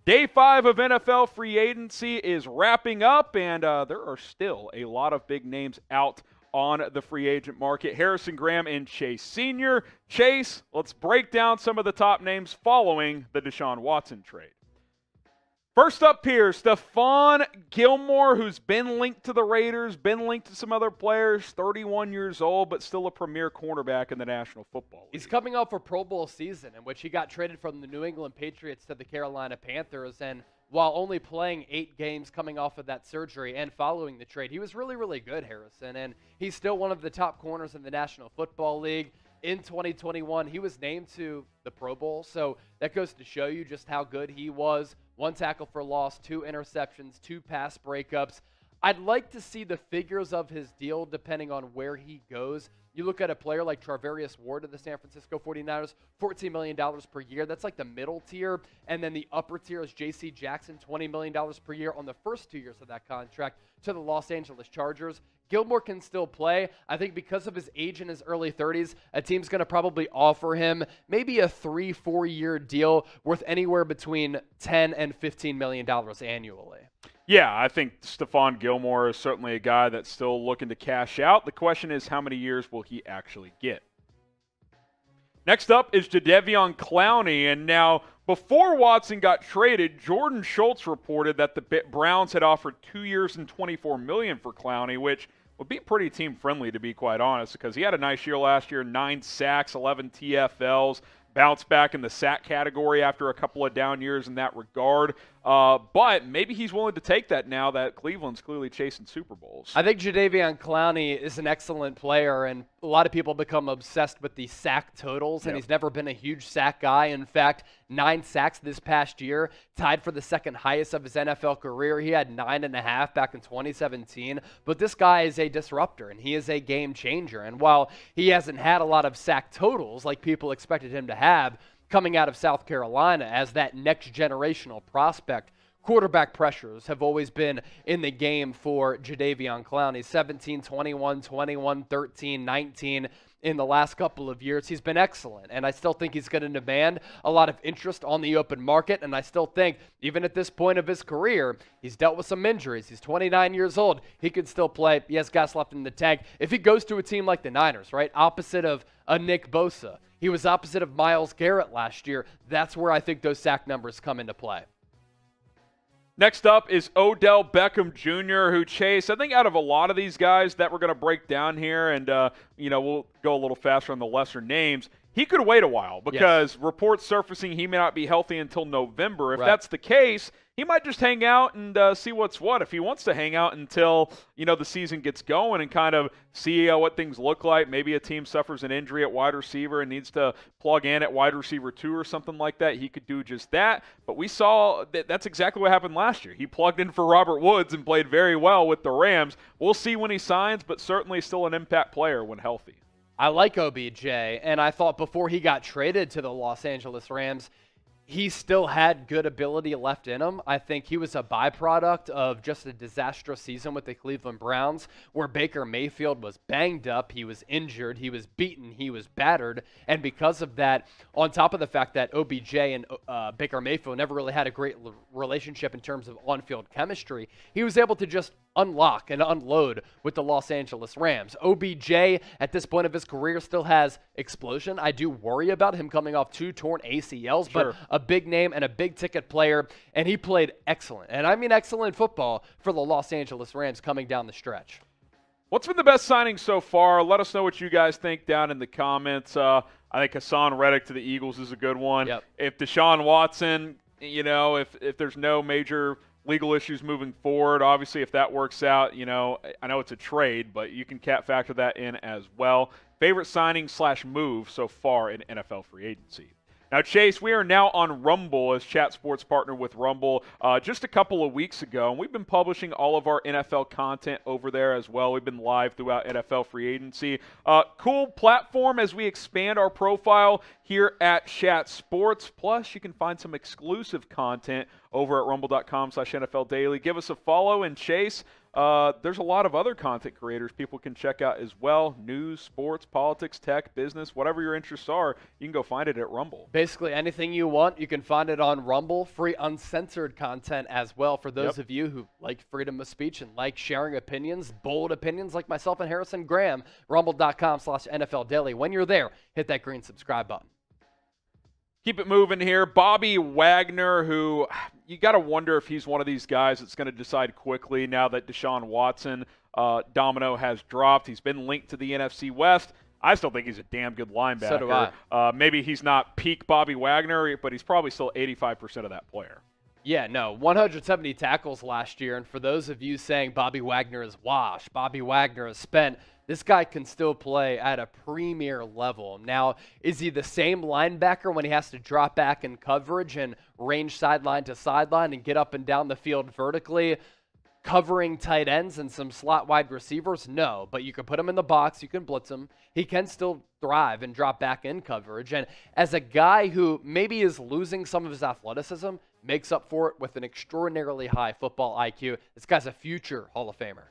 Day 5 of NFL free agency is wrapping up, and there are still a lot of big names out on the free agent market. Harrison Graham and Chase Sr. Chase, let's break down some of the top names following the Deshaun Watson trade. First up here, Stefan Gilmore, who's been linked to the Raiders, been linked to some other players, 31 years old, but still a premier cornerback in the National Football League. He's coming off a Pro Bowl season in which he got traded from the New England Patriots to the Carolina Panthers, and while only playing 8 games coming off of that surgery and following the trade, he was really, really good, Harrison, and he's still one of the top corners in the National Football League. In 2021, he was named to the Pro Bowl, so that goes to show you just how good he was. 1 tackle for loss, 2 interceptions, 2 pass breakups. I'd like to see the figures of his deal depending on where he goes. You look at a player like Charvarius Ward of the San Francisco 49ers, $14 million per year. That's like the middle tier. And then the upper tier is J.C. Jackson, $20 million per year on the first 2 years of that contract to the Los Angeles Chargers. Gilmore can still play. I think because of his age in his early 30s, a team's going to probably offer him maybe a 3-4 year deal worth anywhere between $10 and $15 million annually. Yeah, I think Stefan Gilmore is certainly a guy that's still looking to cash out. The question is, how many years will he actually get? Next up is Jadeveon Clowney, and now before Watson got traded, Jordan Schultz reported that the Browns had offered 2 years and $24 million for Clowney, which would be pretty team-friendly, to be quite honest, because he had a nice year last year, 9 sacks, 11 TFLs, bounced back in the sack category after a couple of down years in that regard. But maybe he's willing to take that now that Cleveland's clearly chasing Super Bowls. I think Jadeveon Clowney is an excellent player, and a lot of people become obsessed with the sack totals, and he's never been a huge sack guy. In fact, 9 sacks this past year, tied for the second highest of his NFL career. He had 9.5 back in 2017, but this guy is a disruptor, and he is a game changer. And while he hasn't had a lot of sack totals like people expected him to have, coming out of South Carolina as that next generational prospect, quarterback pressures have always been in the game for Jadeveon Clowney. 17, 21, 21, 13, 19 in the last couple of years. He's been excellent, and I still think he's going to demand a lot of interest on the open market, and I still think, even at this point of his career, he's dealt with some injuries. He's 29 years old. He could still play. He has gas left in the tank. If he goes to a team like the Niners, right, opposite of a Nick Bosa, he was opposite of Myles Garrett last year. That's where I think those sack numbers come into play. Next up is Odell Beckham Jr., who, Chase, I think out of a lot of these guys that we're going to break down here, and, we'll go a little faster on the lesser names, he could wait a while because reports surfacing he may not be healthy until November. If that's the case, he might just hang out and see what's what. If he wants to hang out until, the season gets going and kind of see what things look like, maybe a team suffers an injury at wide receiver and needs to plug in at wide receiver 2 or something like that, he could do just that. But we saw that's exactly what happened last year. He plugged in for Robert Woods and played very well with the Rams. We'll see when he signs, but certainly still an impact player when healthy. I like OBJ, and I thought before he got traded to the Los Angeles Rams, he still had good ability left in him. I think he was a byproduct of just a disastrous season with the Cleveland Browns, where Baker Mayfield was banged up, he was injured, he was beaten, he was battered, and because of that, on top of the fact that OBJ and Baker Mayfield never really had a great relationship in terms of on-field chemistry, he was able to just unlock and unload with the Los Angeles Rams. OBJ, at this point of his career, still has explosion. I do worry about him coming off 2 torn ACLs, but a big name and a big ticket player, and he played excellent, and I mean excellent football for the Los Angeles Rams coming down the stretch. What's been the best signing so far? Let us know what you guys think down in the comments. I think Hassan Reddick to the Eagles is a good one. If Deshaun Watson, if there's no major legal issues moving forward, obviously if that works out, I know it's a trade, but you can factor that in as well. Favorite signing / move so far in NFL free agency. Now, Chase, we are now on Rumble as Chat Sports partner with Rumble just a couple of weeks ago, and we've been publishing all of our NFL content over there as well. We've been live throughout NFL free agency. Cool platform as we expand our profile here here at Chat Sports. Plus, you can find some exclusive content over at rumble.com/NFL Daily. Give us a follow, and Chase, there's a lot of other content creators people can check out as well. News, sports, politics, tech, business, whatever your interests are, you can go find it at Rumble. Basically anything you want, you can find it on Rumble. Free uncensored content as well for those of you who like freedom of speech and like sharing opinions, bold opinions like myself and Harrison Graham. Rumble.com/NFL Daily. When you're there, hit that green subscribe button. Keep it moving here. Bobby Wagner, who you got to wonder if he's one of these guys that's going to decide quickly now that Deshaun Watson domino has dropped. He's been linked to the NFC West. I still think he's a damn good linebacker. So do I. Maybe he's not peak Bobby Wagner, but he's probably still 85% of that player. Yeah, no, 170 tackles last year. And for those of you saying Bobby Wagner is washed, Bobby Wagner is spent, this guy can still play at a premier level. Now, is he the same linebacker when he has to drop back in coverage and range sideline to sideline and get up and down the field vertically, covering tight ends and some slot wide receivers? No, but you can put him in the box, you can blitz him. He can still thrive and drop back in coverage. And as a guy who maybe is losing some of his athleticism, makes up for it with an extraordinarily high football IQ. This guy's a future Hall of Famer.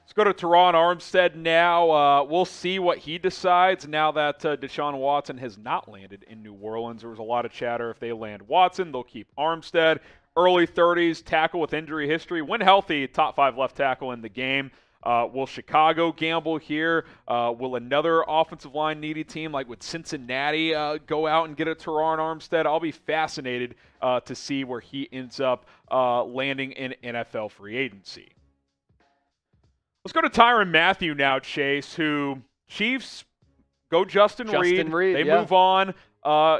Let's go to Terron Armstead now. We'll see what he decides now that Deshaun Watson has not landed in New Orleans. There was a lot of chatter. If they land Watson, they'll keep Armstead. Early 30s, tackle with injury history. When healthy, top 5 left tackle in the game. Will Chicago gamble here? Will another offensive line needy team like with Cincinnati go out and get a Terron Armstead? I'll be fascinated to see where he ends up landing in NFL free agency. Let's go to Tyrann Mathieu now, Chase, who Chiefs go Justin Reid. They move on.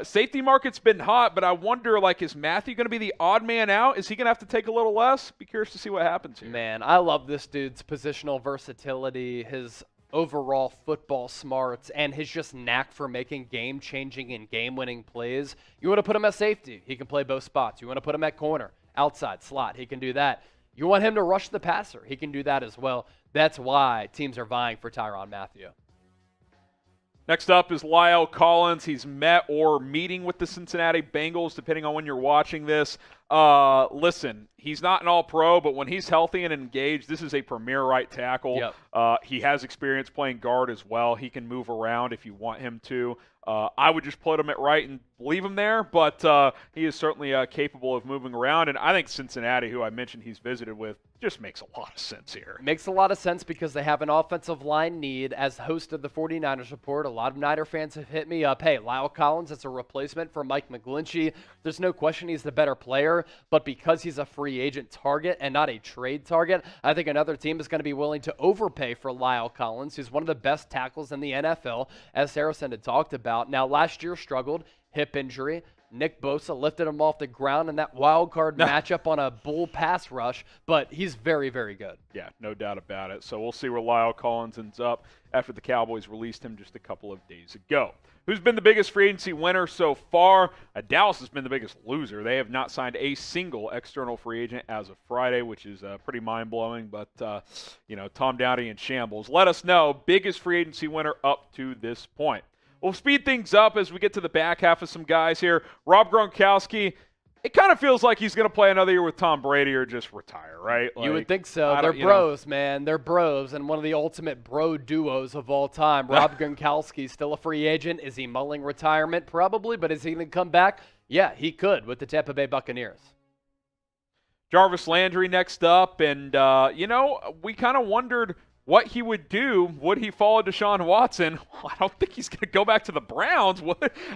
Safety market's been hot, but I wonder, like, is Mathieu going to be the odd man out? Is he going to have to take a little less? Be curious to see what happens here. Man, I love this dude's positional versatility, his overall football smarts, and his just knack for making game-changing and game-winning plays. You want to put him at safety, he can play both spots. You want to put him at corner, outside, slot, he can do that. You want him to rush the passer, he can do that as well. That's why teams are vying for Tyrann Mathieu. Next up is La'el Collins. He's met or meeting with the Cincinnati Bengals, depending on when you're watching this. Listen, he's not an all-pro, but when he's healthy and engaged, this is a premier right tackle. Yep. He has experience playing guard as well. He can move around if you want him to. I would just put him at right and leave him there, but he is certainly capable of moving around. And I think Cincinnati, who I mentioned he's visited with, just makes a lot of sense here. Makes a lot of sense because they have an offensive line need. As host of the 49ers Report, a lot of Niner fans have hit me up. Hey, La'el Collins is a replacement for Mike McGlinchey. There's no question he's the better player, but because he's a free agent target and not a trade target, I think another team is going to be willing to overpay for La'el Collins, who's one of the best tackles in the NFL, as Harrison had talked about. Now, last year struggled, hip injury. Nick Bosa lifted him off the ground in that wild card matchup on a bull pass rush, but he's very, very good. Yeah, no doubt about it. So we'll see where La'el Collins ends up after the Cowboys released him just a couple of days ago. Who's been the biggest free agency winner so far? Dallas has been the biggest loser. They have not signed a single external free agent as of Friday, which is pretty mind-blowing. But, Tom Downey in shambles. Let us know, biggest free agency winner up to this point. We'll speed things up as we get to the back half of some guys here. Rob Gronkowski, it kind of feels like he's going to play another year with Tom Brady or just retire, right? You would think so. They're bros, man. They're bros, and one of the ultimate bro duos of all time. Rob Gronkowski, still a free agent. Is he mulling retirement? Probably, but is he going to come back? Yeah, he could with the Tampa Bay Buccaneers. Jarvis Landry next up, and, we kind of wondered what he would do. Would he follow Deshaun Watson? Well, I don't think he's going to go back to the Browns.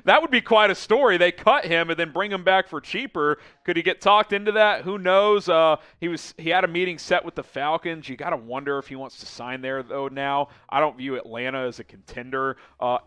That would be quite a story. They cut him and then bring him back for cheaper. Could he get talked into that? Who knows? He had a meeting set with the Falcons. You got to wonder if he wants to sign there, though, now. I don't view Atlanta as a contender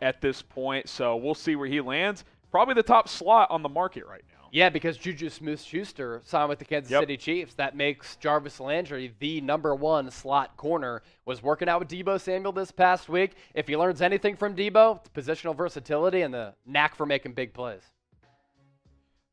at this point, so we'll see where he lands. Probably the top slot on the market right now. Yeah, because JuJu Smith-Schuster signed with the Kansas City Chiefs. That makes Jarvis Landry the #1 slot corner. Was working out with Deebo Samuel this past week. If he learns anything from Deebo, it's positional versatility and the knack for making big plays.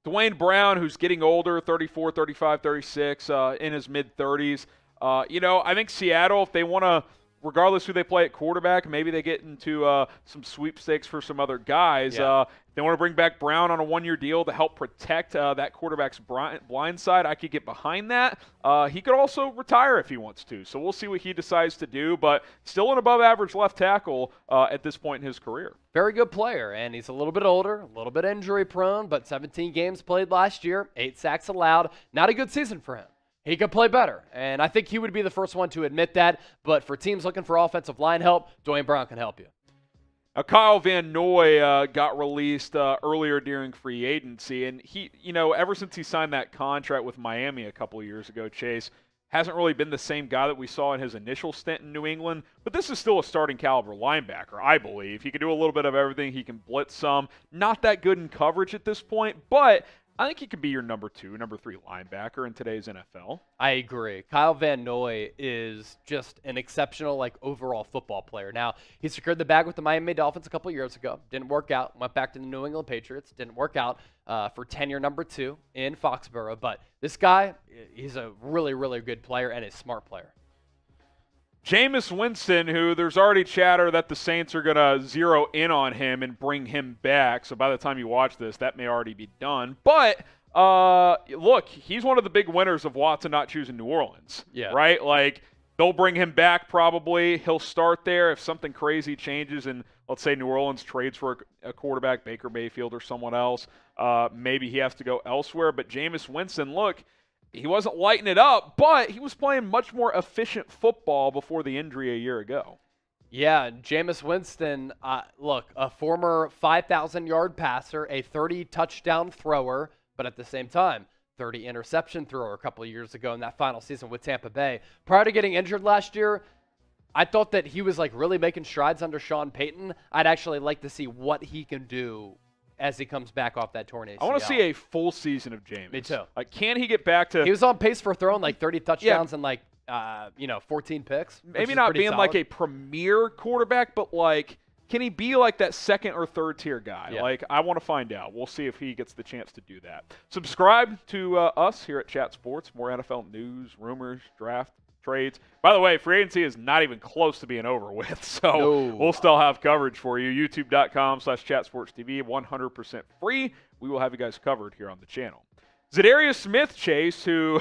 Duane Brown, who's getting older, 34, 35, 36, in his mid-30s. I think Seattle, if they want to regardless who they play at quarterback, maybe they get into some sweepstakes for some other guys. Yeah. If they want to bring back Brown on a one-year deal to help protect that quarterback's blind side, I could get behind that. He could also retire if he wants to, so we'll see what he decides to do, but still an above-average left tackle at this point in his career. Very good player, and he's a little bit older, a little bit injury-prone, but 17 games played last year, 8 sacks allowed. Not a good season for him. He could play better, and I think he would be the first one to admit that, but for teams looking for offensive line help, Duane Brown can help you. Kyle Van Noy got released earlier during free agency, and he, ever since he signed that contract with Miami a couple of years ago, Chase, hasn't really been the same guy that we saw in his initial stint in New England, but this is still a starting caliber linebacker, I believe. He can do a little bit of everything. He can blitz some. Not that good in coverage at this point, but I think he could be your number 2, number 3 linebacker in today's NFL. I agree. Kyle Van Noy is just an exceptional, overall football player. Now, he secured the bag with the Miami Dolphins a couple years ago. Didn't work out. Went back to the New England Patriots. Didn't work out for tenure number 2 in Foxborough. But this guy, he's a really, really good player and a smart player. Jameis Winston, who there's already chatter that the Saints are going to zero in on him and bring him back. So by the time you watch this, that may already be done. But look, he's one of the big winners of Watson not choosing New Orleans. Yeah. Right? They'll bring him back probably. He'll start there. If something crazy changes and let's say New Orleans trades for a quarterback, Baker Mayfield or someone else, maybe he has to go elsewhere. But Jameis Winston, look, he wasn't lighting it up, but he was playing much more efficient football before the injury a year ago. Yeah, Jameis Winston, look, a former 5,000-yard passer, a 30-touchdown thrower, but at the same time, 30-interception thrower a couple of years ago in that final season with Tampa Bay. Prior to getting injured last year, I thought that he was really making strides under Sean Payton. I'd actually like to see what he can do as he comes back off that torn ACL. I want to see a full season of Jameis. Me too. Can he get back to... He was on pace for throwing 30 touchdowns and 14 picks. Maybe not being solid. a premier quarterback, but can he be that second or third tier guy? Yeah. I want to find out. We'll see if he gets the chance to do that. Subscribe to us here at Chat Sports. More NFL news, rumors, draft, trades. By the way, free agency is not even close to being over with, so we'll still have coverage for you. YouTube.com/ChatSportsTV, 100% free. We will have you guys covered here on the channel. Za'Darius Smith, Chase, who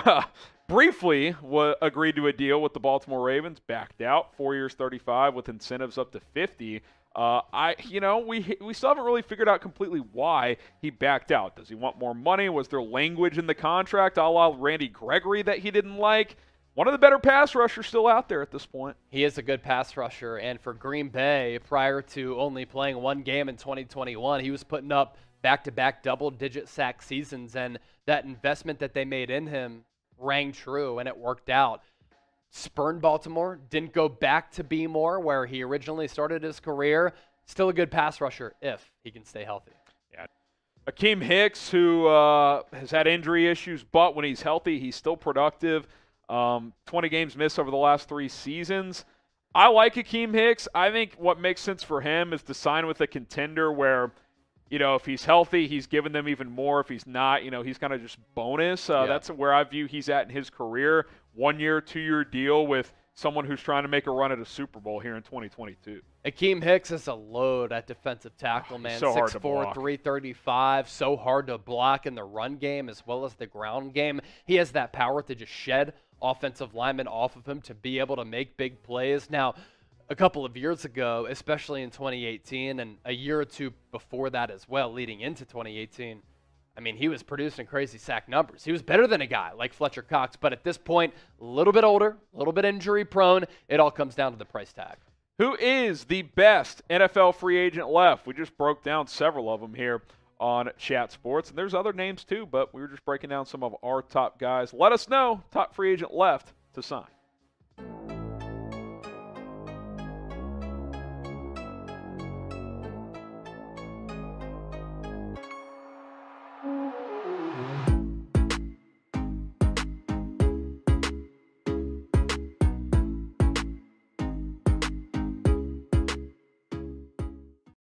briefly agreed to a deal with the Baltimore Ravens, backed out. 4 years, 35, with incentives up to 50. We still haven't really figured out completely why he backed out. Does he want more money? Was there language in the contract, a la Randy Gregory, that he didn't like? One of the better pass rushers still out there at this point. He is a good pass rusher, and for Green Bay, prior to only playing 1 game in 2021, he was putting up back-to-back double-digit sack seasons, and that investment that they made in him rang true, and it worked out. Spurned Baltimore, didn't go back to B-More, where he originally started his career. Still a good pass rusher if he can stay healthy. Yeah. Akiem Hicks, who has had injury issues, but when he's healthy, he's still productive. 20 games missed over the last 3 seasons. I like Akiem Hicks. I think what makes sense for him is to sign with a contender where, if he's healthy, he's giving them even more. If he's not, he's kind of just bonus. That's where I view he's at in his career. 1 year, 2 year deal with someone who's trying to make a run at a Super Bowl here in 2022. Akiem Hicks is a load at defensive tackle, man. So hard to 6'4", block. 335, so hard to block in the run game as well as the ground game. He has that power to just shed offensive linemen off of him to be able to make big plays. Now, a couple of years ago, especially in 2018 and a year or two before that as well, leading into 2018, he was producing crazy sack numbers. He was better than a guy like Fletcher Cox, but at this point, a little bit older, a little bit injury prone. It all comes down to the price tag. Who is the best NFL free agent left? We just broke down several of them here on Chat Sports, and there's other names too, but we were just breaking down some of our top guys. Let us know, top free agent left to sign.